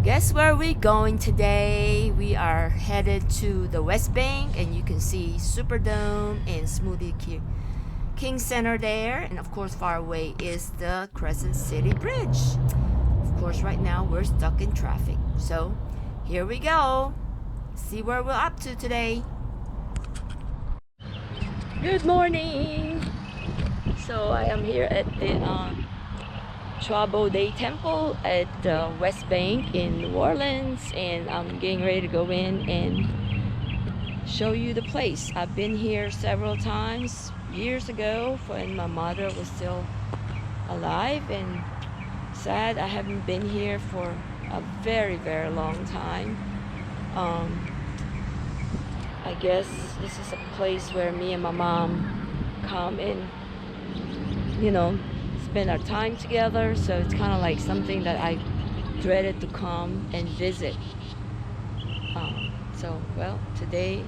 Guess where we're going today? We are headed to the West Bank, and you can see Superdome and Smoothie King Center there. And of course, far away is the Crescent City Bridge. Of course, right now we're stuck in traffic. So here we go. See where we're up to today. Good morning. So I am here at the Chua Temple at the West Bank in New Orleans, and I'm getting ready to go in and show you the place. I've been here several times years ago when my mother was still alive, and sad I haven't been here for a very long time. I guess this is a place where me and my mom come and spend our time together, so it's kind of like something that I dreaded to come and visit. Well, today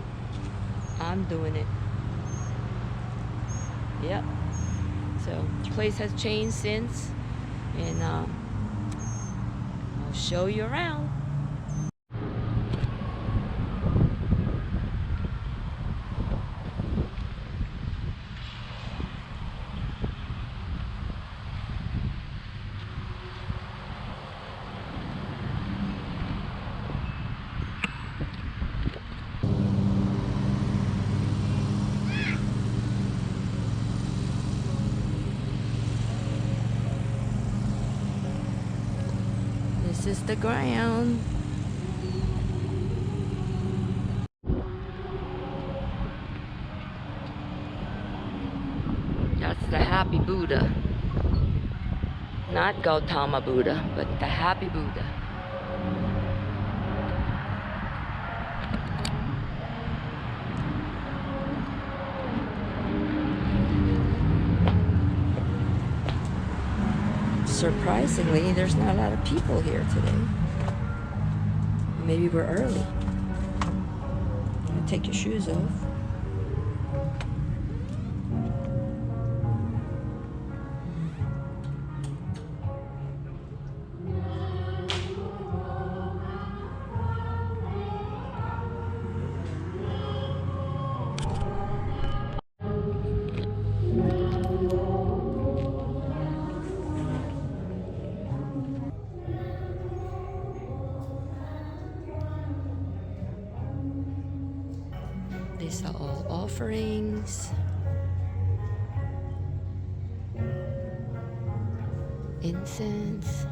I'm doing it. Yep. So the place has changed since, and I'll show you around. This is the ground. That's the Happy Buddha. Not Gautama Buddha, but the Happy Buddha. Surprisingly, there's not a lot of people here today. Maybe we're early. Take your shoes off. These are all offerings. Incense.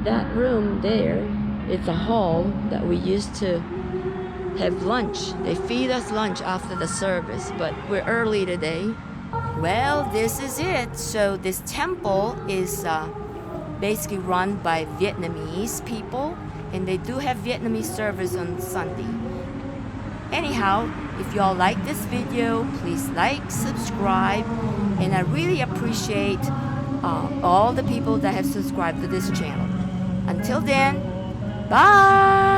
That room there, it's a hall that we used to have lunch. They feed us lunch after the service, but we're early today. Well, this is it. So this temple is basically run by Vietnamese people, and they do have Vietnamese service on Sunday. Anyhow, if y'all like this video, please like, subscribe, and I really appreciate all the people that have subscribed to this channel. Until then, bye!